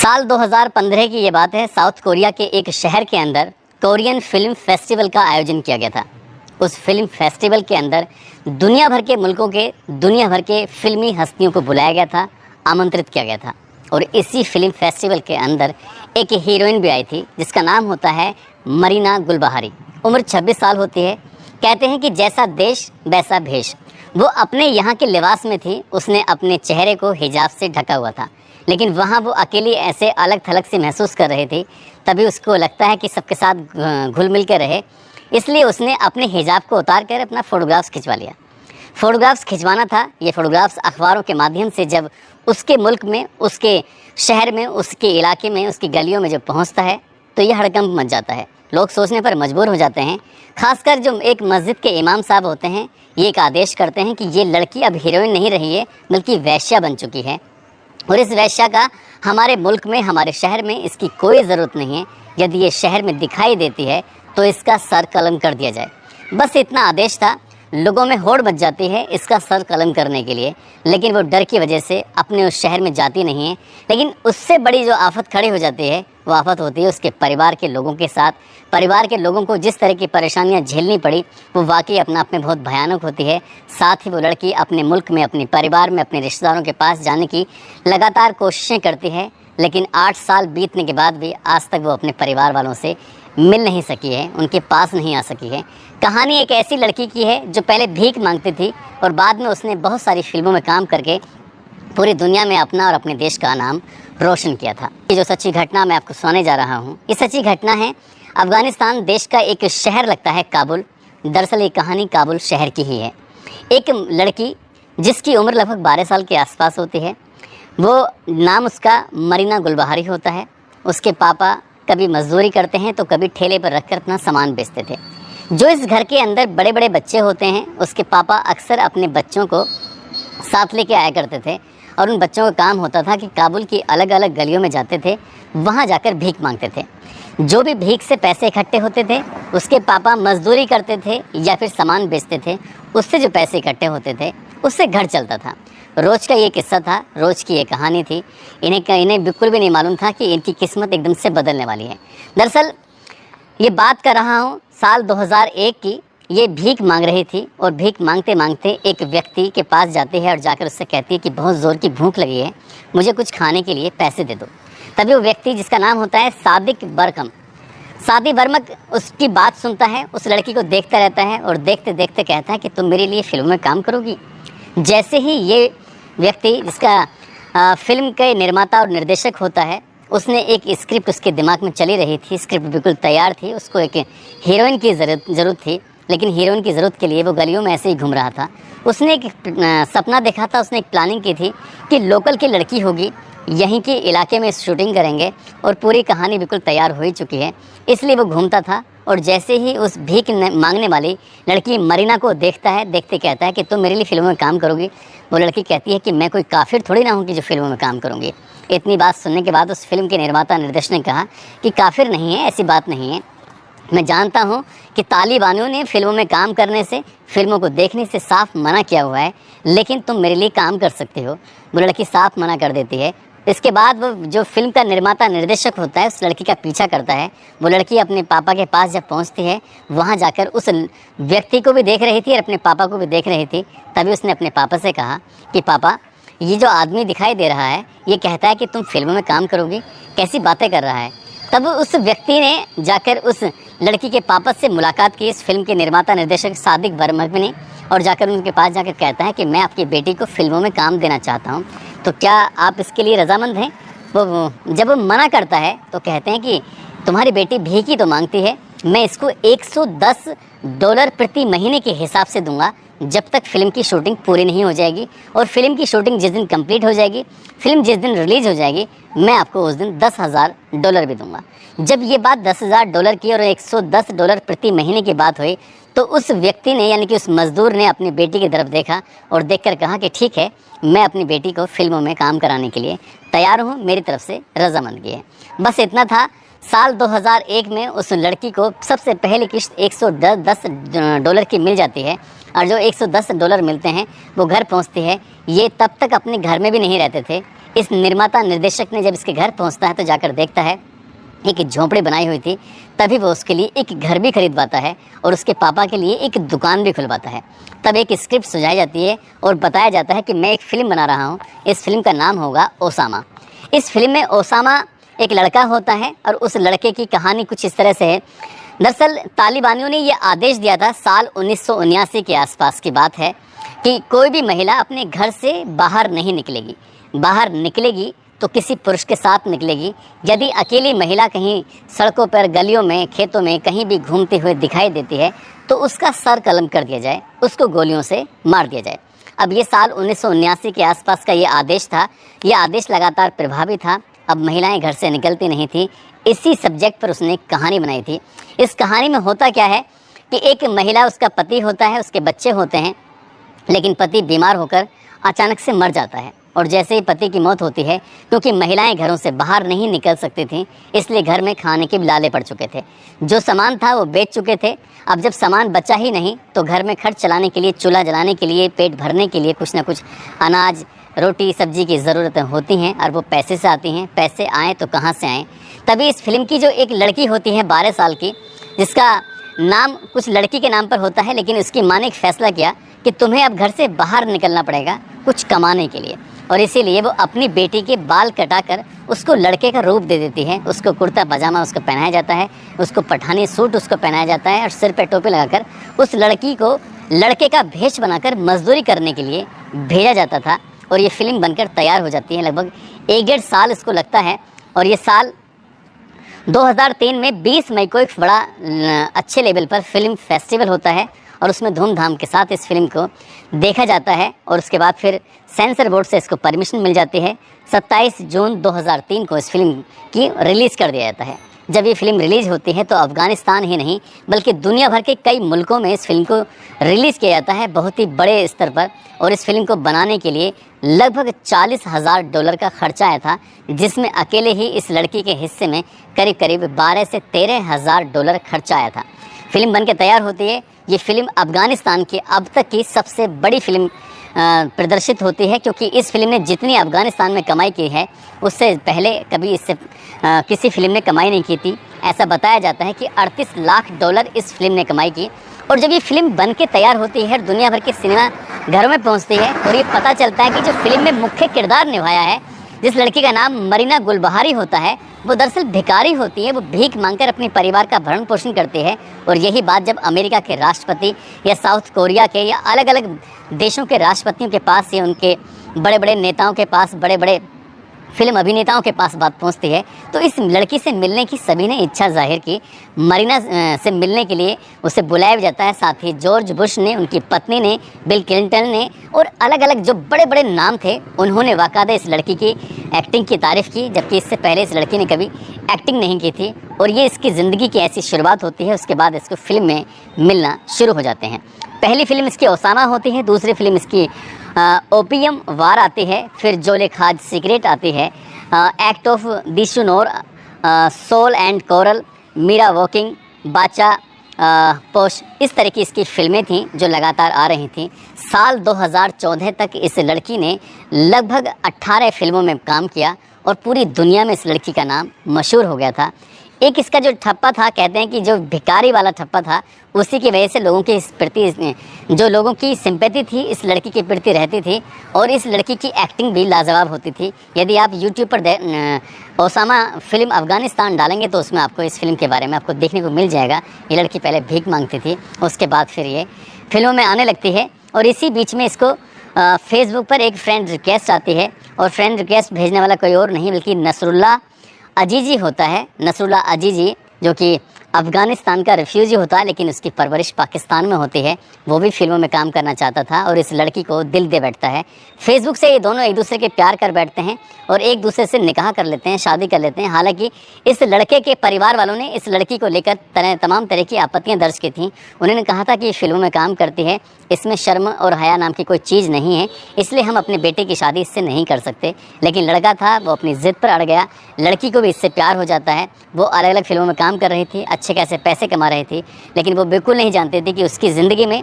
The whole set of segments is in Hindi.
साल 2015 की ये बात है। साउथ कोरिया के एक शहर के अंदर कोरियन फिल्म फेस्टिवल का आयोजन किया गया था। उस फिल्म फेस्टिवल के अंदर दुनिया भर के मुल्कों के दुनिया भर के फिल्मी हस्तियों को बुलाया गया था, आमंत्रित किया गया था। और इसी फिल्म फेस्टिवल के अंदर एक हीरोइन भी आई थी जिसका नाम होता है मरीना गुलबहारी। उम्र 26 साल होती है। कहते हैं कि जैसा देश वैसा भेष। वो अपने यहाँ के लिबास में थी। उसने अपने चेहरे को हिजाब से ढका हुआ था, लेकिन वहाँ वो अकेली ऐसे अलग थलग से महसूस कर रही थी। तभी उसको लगता है कि सबके साथ घुल मिल के रहे, इसलिए उसने अपने हिजाब को उतार कर अपना फ़ोटोग्राफ्स खिंचवा लिया। फ़ोटोग्राफ्स खिंचवाना था। ये फ़ोटोग्राफ्स अखबारों के माध्यम से जब उसके मुल्क में, उसके शहर में, उसके इलाके में, उसकी गलियों में जब पहुंचता है तो ये हड़कंप मच जाता है। लोग सोचने पर मजबूर हो जाते हैं। खासकर जो एक मस्जिद के इमाम साहब होते हैं, ये एक आदेश करते हैं कि ये लड़की अब हीरोइन नहीं रही है बल्कि वैश्या बन चुकी है, और इस वैश्या का हमारे मुल्क में, हमारे शहर में इसकी कोई ज़रूरत नहीं है। यदि ये शहर में दिखाई देती है तो इसका सर कलम कर दिया जाए। बस इतना आदेश था। लोगों में होड़ मच जाती है इसका सर कलम करने के लिए, लेकिन वो डर की वजह से अपने उस शहर में जाती नहीं है। लेकिन उससे बड़ी जो आफत खड़ी हो जाती है वो आफत होती है उसके परिवार के लोगों के साथ। परिवार के लोगों को जिस तरह की परेशानियां झेलनी पड़ी वो वाकई अपना आप में बहुत भयानक होती है। साथ ही वो लड़की अपने मुल्क में, अपने परिवार में, अपने रिश्तेदारों के पास जाने की लगातार कोशिशें करती है, लेकिन 8 साल बीतने के बाद भी आज तक वो अपने परिवार वालों से मिल नहीं सकी है, उनके पास नहीं आ सकी है। कहानी एक ऐसी लड़की की है जो पहले भीख मांगती थी और बाद में उसने बहुत सारी फिल्मों में काम करके पूरी दुनिया में अपना और अपने देश का नाम रोशन किया था। ये जो सच्ची घटना मैं आपको सुनाने जा रहा हूँ, ये सच्ची घटना है। अफ़गानिस्तान देश का एक शहर लगता है काबुल। दरअसल ये कहानी काबुल शहर की ही है। एक लड़की जिसकी उम्र लगभग 12 साल के आसपास होती है, वो नाम उसका मरीना गुलबहारी होता है। उसके पापा कभी मजदूरी करते हैं तो कभी ठेले पर रखकर अपना सामान बेचते थे। जो इस घर के अंदर बड़े बड़े बच्चे होते हैं, उसके पापा अक्सर अपने बच्चों को साथ लेके आया करते थे और उन बच्चों का काम होता था कि काबुल की अलग अलग गलियों में जाते थे, वहाँ जाकर भीख मांगते थे। जो भी भीख से पैसे इकट्ठे होते थे उसके पापा मजदूरी करते थे या फिर सामान बेचते थे। उससे जो पैसे इकट्ठे होते थे उससे घर चलता था। रोज़ का ये किस्सा था, रोज़ की ये कहानी थी। इन्हें बिल्कुल भी नहीं मालूम था कि इनकी किस्मत एकदम से बदलने वाली है। दरअसल ये बात कर रहा हूँ साल 2001 की। ये भीख मांग रही थी और भीख मांगते मांगते एक व्यक्ति के पास जाती है और जाकर उससे कहती है कि बहुत ज़ोर की भूख लगी है, मुझे कुछ खाने के लिए पैसे दे दो। तभी वो व्यक्ति, जिसका नाम होता है सादी बर्मक, उसकी बात सुनता है, उस लड़की को देखता रहता है और देखते देखते कहता है कि तुम मेरे लिए फिल्म में काम करोगी। जैसे ही ये व्यक्ति, जिसका फिल्म के निर्माता और निर्देशक होता है, उसने एक स्क्रिप्ट उसके दिमाग में चली रही थी, स्क्रिप्ट बिल्कुल तैयार थी, उसको एक हीरोइन की ज़रूरत थी, लेकिन हीरोइन की ज़रूरत के लिए वो गलियों में ऐसे ही घूम रहा था। उसने एक सपना देखा था, उसने एक प्लानिंग की थी कि लोकल की लड़की होगी, यहीं के इलाके में शूटिंग करेंगे, और पूरी कहानी बिल्कुल तैयार हो ही चुकी है। इसलिए वो घूमता था और जैसे ही उस भीख मांगने वाली लड़की मरीना को देखता है, देखते कहता है कि तुम मेरे लिए फिल्मों में काम करोगी। वो लड़की कहती है कि मैं कोई काफिर थोड़ी ना हूँ कि जो फिल्मों में काम करूँगी। इतनी बात सुनने के बाद उस फिल्म के निर्माता निर्देशक ने कहा कि काफिर नहीं है, ऐसी बात नहीं है। मैं जानता हूँ कि तालिबानियों ने फिल्मों में काम करने से, फिल्मों को देखने से साफ मना किया हुआ है, लेकिन तुम मेरे लिए काम कर सकते हो। वो लड़की साफ मना कर देती है। इसके बाद वो जो फिल्म का निर्माता निर्देशक होता है उस लड़की का पीछा करता है। वो लड़की अपने पापा के पास जब पहुंचती है, वहां जाकर उस व्यक्ति को भी देख रही थी और अपने पापा को भी देख रही थी। तभी उसने अपने पापा से कहा कि पापा, ये जो आदमी दिखाई दे रहा है ये कहता है कि तुम फिल्मों में काम करोगी, कैसी बातें कर रहा है। तब उस व्यक्ति ने जाकर उस लड़की के पापा से मुलाकात की, इस फिल्म के निर्माता निर्देशक सादिक बर्मक ने, और जाकर उनके पास जाकर कहता है कि मैं आपकी बेटी को फिल्मों में काम देना चाहता हूँ, तो क्या आप इसके लिए रजामंद हैं। वो जब वो मना करता है तो कहते हैं कि तुम्हारी बेटी भीख ही तो मांगती है, मैं इसको $110 प्रति महीने के हिसाब से दूंगा जब तक फिल्म की शूटिंग पूरी नहीं हो जाएगी, और फिल्म की शूटिंग जिस दिन कंप्लीट हो जाएगी, फिल्म जिस दिन रिलीज़ हो जाएगी, मैं आपको उस दिन $10,000 भी दूंगा। जब ये बात $10,000 की और $110 प्रति महीने की बात हुई तो उस व्यक्ति ने, यानी कि उस मज़दूर ने, अपनी बेटी की तरफ देखा और देखकर कहा कि ठीक है, मैं अपनी बेटी को फिल्मों में काम कराने के लिए तैयार हूँ, मेरी तरफ से रजामंदगी है। बस इतना था। साल 2001 में उस लड़की को सबसे पहली किश्त $110 की मिल जाती है। और जो $110 मिलते हैं वो घर पहुंचती है। ये तब तक अपने घर में भी नहीं रहते थे। इस निर्माता निर्देशक ने जब इसके घर पहुंचता है तो जाकर देखता है एक झोंपड़ी बनाई हुई थी, तभी वो उसके लिए एक घर भी खरीदवाता है और उसके पापा के लिए एक दुकान भी खुलवाता है। तब एक स्क्रिप्ट सुझाई जाती है और बताया जाता है कि मैं एक फ़िल्म बना रहा हूँ, इस फिल्म का नाम होगा ओसामा। इस फिल्म में ओसामा एक लड़का होता है और उस लड़के की कहानी कुछ इस तरह से है। दरअसल तालिबानियों ने ये आदेश दिया था, साल 1979 के आसपास की बात है, कि कोई भी महिला अपने घर से बाहर नहीं निकलेगी। बाहर निकलेगी तो किसी पुरुष के साथ निकलेगी। यदि अकेली महिला कहीं सड़कों पर, गलियों में, खेतों में कहीं भी घूमते हुए दिखाई देती है तो उसका सर कलम कर दिया जाए, उसको गोलियों से मार दिया जाए। अब ये साल 1979 के आसपास का ये आदेश था। ये आदेश लगातार प्रभावी था। अब महिलाएं घर से निकलती नहीं थी। इसी सब्जेक्ट पर उसने एक कहानी बनाई थी। इस कहानी में होता क्या है कि एक महिला, उसका पति होता है, उसके बच्चे होते हैं, लेकिन पति बीमार होकर अचानक से मर जाता है। और जैसे ही पति की मौत होती है, क्योंकि महिलाएं घरों से बाहर नहीं निकल सकती थीं, इसलिए घर में खाने के लाले पड़ चुके थे। जो सामान था वो बेच चुके थे। अब जब सामान बचा ही नहीं तो घर में खर्च चलाने के लिए, चूल्हा जलाने के लिए, पेट भरने के लिए कुछ ना कुछ अनाज, रोटी, सब्जी की ज़रूरतें होती हैं और वो पैसे से आती हैं। पैसे आएँ तो कहाँ से आएँ? तभी इस फिल्म की जो एक लड़की होती है 12 साल की, जिसका नाम कुछ लड़की के नाम पर होता है, लेकिन उसकी माँ ने एक फ़ैसला किया कि तुम्हें अब घर से बाहर निकलना पड़ेगा कुछ कमाने के लिए। और इसीलिए वो अपनी बेटी के बाल कटाकर उसको लड़के का रूप दे देती है। उसको कुर्ता पजामा उसको पहनाया जाता है, उसको पठानी सूट उसको पहनाया जाता है और सिर पे टोपी लगाकर उस लड़की को लड़के का भेष बनाकर मजदूरी करने के लिए भेजा जाता था। और ये फिल्म बनकर तैयार हो जाती है। लगभग 1-1.5 साल इसको लगता है। और ये साल 2003 में 20 मई को एक बड़ा अच्छे लेवल पर फिल्म फेस्टिवल होता है और उसमें धूमधाम के साथ इस फिल्म को देखा जाता है। और उसके बाद फिर सेंसर बोर्ड से इसको परमिशन मिल जाती है। 27 जून 2003 को इस फिल्म की रिलीज़ कर दिया जाता है। जब ये फिल्म रिलीज़ होती है तो अफ़गानिस्तान ही नहीं बल्कि दुनिया भर के कई मुल्कों में इस फिल्म को रिलीज़ किया जाता है, बहुत ही बड़े स्तर पर। और इस फिल्म को बनाने के लिए लगभग $40,000 का खर्चा आया था, जिसमें अकेले ही इस लड़की के हिस्से में करीब करीब 12 से $13,000 खर्चा आया था। फिल्म बनके तैयार होती है। ये फिल्म अफ़गानिस्तान की अब तक की सबसे बड़ी फिल्म प्रदर्शित होती है, क्योंकि इस फिल्म ने जितनी अफ़गानिस्तान में कमाई की है उससे पहले कभी इससे किसी फिल्म ने कमाई नहीं की थी। ऐसा बताया जाता है कि $38 लाख इस फिल्म ने कमाई की। और जब ये फिल्म बन के तैयार होती है, दुनिया भर के सिनेमा घरों में पहुंचती है और ये पता चलता है कि जो फिल्म में मुख्य किरदार निभाया है, जिस लड़की का नाम मरीना गुलबहारी होता है, वो दरअसल भिखारी होती है। वो भीख मांगकर अपने परिवार का भरण पोषण करती है। और यही बात जब अमेरिका के राष्ट्रपति या साउथ कोरिया के या अलग अलग देशों के राष्ट्रपतियों के पास या उनके बड़े बड़े नेताओं के पास, बड़े बड़े फिल्म अभिनेताओं के पास बात पहुंचती है, तो इस लड़की से मिलने की सभी ने इच्छा जाहिर की। मरीना से मिलने के लिए उसे बुलाया जाता है। साथ ही जॉर्ज बुश ने, उनकी पत्नी ने, बिल क्लिंटन ने और अलग अलग जो बड़े बड़े नाम थे, उन्होंने बाकायदा इस लड़की की एक्टिंग की तारीफ़ की, जबकि इससे पहले इस लड़की ने कभी एक्टिंग नहीं की थी। और ये इसकी ज़िंदगी की ऐसी शुरुआत होती है। उसके बाद इसको फिल्म में मिलना शुरू हो जाते हैं। पहली फिल्म इसकी ओसामा होती है, दूसरी फिल्म इसकी ओपियम वार आती है, फिर जोले खाज सीक्रेट आती है, एक्ट ऑफ दिशुनोर, सोल एंड कोरल, मीरा वॉकिंग, बाचा पोश, इस तरह की इसकी फिल्में थीं जो लगातार आ रही थीं। साल 2014 तक इस लड़की ने लगभग 18 फिल्मों में काम किया और पूरी दुनिया में इस लड़की का नाम मशहूर हो गया था। एक इसका जो ठप्पा था, कहते हैं कि जो भिखारी वाला ठप्पा था, उसी की वजह से लोगों की इस प्रति, जो लोगों की सिंपैथी थी इस लड़की के प्रति रहती थी। और इस लड़की की एक्टिंग भी लाजवाब होती थी। यदि आप यूट्यूब पर ओसामा फिल्म अफ़गानिस्तान डालेंगे तो उसमें आपको इस फिल्म के बारे में आपको देखने को मिल जाएगा। ये लड़की पहले भीख मांगती थी, उसके बाद फिर ये फिल्मों में आने लगती है। और इसी बीच में इसको फेसबुक पर एक फ्रेंड रिक्वेस्ट आती है, और फ्रेंड रिक्वेस्ट भेजने वाला कोई और नहीं बल्कि नसरुल्ला अजीजी होता है। नसरुल्ला अजीजी जो कि अफ़गानिस्तान का रिफ्यूजी होता है, लेकिन उसकी परवरिश पाकिस्तान में होती है। वो भी फिल्मों में काम करना चाहता था और इस लड़की को दिल दे बैठता है। फेसबुक से ये दोनों एक दूसरे के प्यार कर बैठते हैं और एक दूसरे से निकाह कर लेते हैं, शादी कर लेते हैं। हालांकि इस लड़के के परिवार वालों ने इस लड़की को लेकर तमाम तरह की आपत्तियां दर्ज की थीं। उन्होंने कहा था कि फिल्मों में काम करती है, इसमें शर्म और हया नाम की कोई चीज़ नहीं है, इसलिए हम अपने बेटे की शादी इससे नहीं कर सकते। लेकिन लड़का था, वो अपनी ज़िद पर अड़ गया। लड़की को भी इससे प्यार हो जाता है। वो अलग अलग फिल्मों में काम कर रही थी, अच्छे खासे पैसे कमा रही थी, लेकिन वो बिल्कुल नहीं जानती थी कि उसकी ज़िंदगी में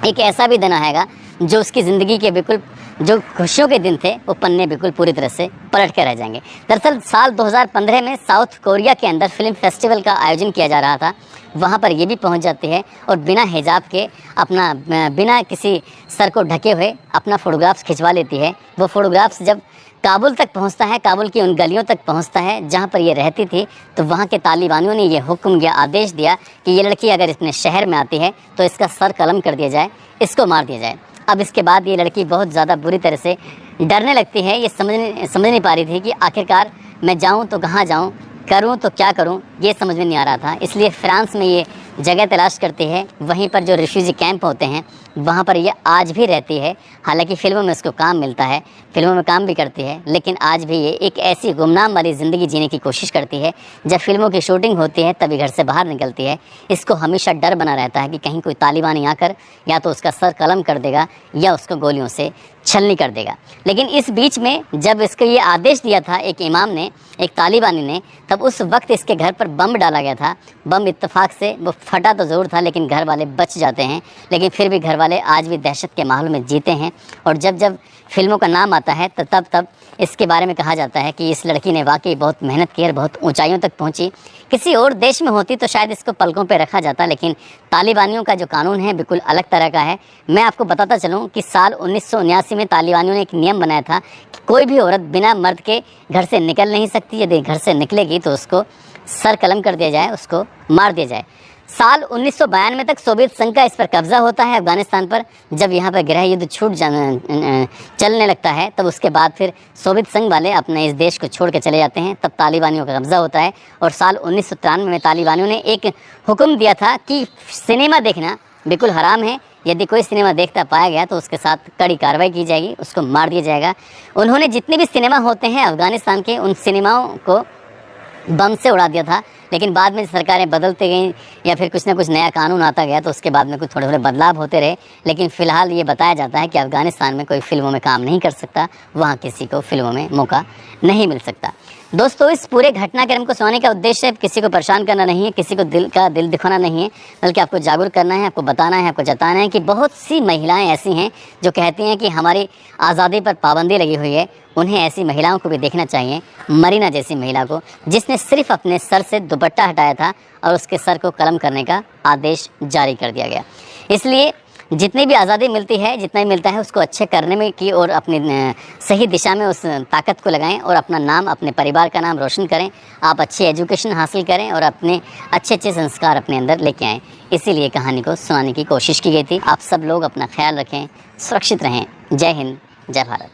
एक ऐसा भी दिन आएगा जो उसकी ज़िंदगी के बिल्कुल जो खुशियों के दिन थे वो पन्ने बिल्कुल पूरी तरह से पलट के रह जाएंगे। दरअसल साल 2015 में साउथ कोरिया के अंदर फिल्म फेस्टिवल का आयोजन किया जा रहा था। वहाँ पर ये भी पहुँच जाती है और बिना हिजाब के अपना बिना किसी सर को ढके हुए अपना फ़ोटोग्राफ्स खिंचवा लेती है। वो फ़ोटोग्राफ्स जब काबुल तक पहुंचता है, काबुल की उन गलियों तक पहुंचता है जहां पर ये रहती थी, तो वहां के तालिबानियों ने ये हुक्म या आदेश दिया कि ये लड़की अगर इतने शहर में आती है तो इसका सर कलम कर दिया जाए, इसको मार दिया जाए। अब इसके बाद ये लड़की बहुत ज़्यादा बुरी तरह से डरने लगती है। ये समझ नहीं पा रही थी कि आखिरकार मैं जाऊँ तो कहाँ जाऊँ, करूँ तो क्या करूँ, ये समझ में नहीं आ रहा था। इसलिए फ्रांस में ये जगह तलाश करती है। वहीं पर जो रिफ्यूजी कैंप होते हैं वहाँ पर ये आज भी रहती है। हालांकि फ़िल्मों में उसको काम मिलता है, फ़िल्मों में काम भी करती है, लेकिन आज भी ये एक ऐसी गुमनाम वाली ज़िंदगी जीने की कोशिश करती है। जब फिल्मों की शूटिंग होती है तभी घर से बाहर निकलती है। इसको हमेशा डर बना रहता है कि कहीं कोई तालिबानी आकर या तो उसका सर कलम कर देगा या उसको गोलियों से छलनी कर देगा। लेकिन इस बीच में जब इसको ये आदेश दिया था एक इमाम ने, एक तालिबानी ने, तब उस वक्त इसके घर पर बम डाला गया था। बम इत्तेफाक से वो फटा तो ज़रूर था लेकिन घर वाले बच जाते हैं। लेकिन फिर भी घर वाले आज भी दहशत के माहौल में जीते हैं। और जब जब फिल्मों का नाम आता है तो तब इसके बारे में कहा जाता है कि इस लड़की ने वाकई बहुत मेहनत की और बहुत ऊंचाइयों तक पहुंची। किसी और देश में होती तो शायद इसको पलकों पे रखा जाता, लेकिन तालिबानियों का जो कानून है बिल्कुल अलग तरह का है। मैं आपको बताता चलूँ कि साल 1979 में तालिबानियों ने एक नियम बनाया था कि कोई भी औरत बिना मर्द के घर से निकल नहीं सकती। यदि घर से निकलेगी तो उसको सर कलम कर दिया जाए, उसको मार दिया जाए। साल 1992 तक सोवियत संघ का इस पर कब्जा होता है अफ़गानिस्तान पर। जब यहाँ पर गृह युद्ध चलने लगता है तब उसके बाद फिर सोवियत संघ वाले अपने इस देश को छोड़ के चले जाते हैं। तब तालिबानियों का कब्जा होता है और साल 1993 में तालिबानियों ने एक हुक्म दिया था कि सिनेमा देखना बिल्कुल हराम है। यदि कोई सिनेमा देखता पाया गया तो उसके साथ कड़ी कार्रवाई की जाएगी, उसको मार दिया जाएगा। उन्होंने जितने भी सिनेमा होते हैं अफ़गानिस्तान के, उन सिनेमाओं को बम से उड़ा दिया था। लेकिन बाद में सरकारें बदलते गईं या फिर कुछ ना कुछ नया कानून आता गया तो उसके बाद में कुछ थोड़े थोड़े बदलाव होते रहे। लेकिन फ़िलहाल ये बताया जाता है कि अफ़गानिस्तान में कोई फिल्मों में काम नहीं कर सकता, वहाँ किसी को फिल्मों में मौका नहीं मिल सकता। दोस्तों, इस पूरे घटनाक्रम को सुनाने का उद्देश्य किसी को परेशान करना नहीं है, किसी को दिल दिखाना नहीं है, बल्कि आपको जागरूक करना है, आपको बताना है, आपको जताना है कि बहुत सी महिलाएं ऐसी हैं जो कहती हैं कि हमारी आज़ादी पर पाबंदी लगी हुई है। उन्हें ऐसी महिलाओं को भी देखना चाहिए। मरीना जैसी महिला को, जिसने सिर्फ अपने सर से दुपट्टा हटाया था और उसके सर को कलम करने का आदेश जारी कर दिया गया। इसलिए जितनी भी आज़ादी मिलती है, जितना भी मिलता है, उसको अच्छे करने में की और अपनी सही दिशा में उस ताकत को लगाएं और अपना नाम, अपने परिवार का नाम रोशन करें। आप अच्छी एजुकेशन हासिल करें और अपने अच्छे संस्कार अपने अंदर लेके आएँ। इसीलिए कहानी को सुनाने की कोशिश की गई थी। आप सब लोग अपना ख्याल रखें, सुरक्षित रहें। जय हिंद, जय भारत।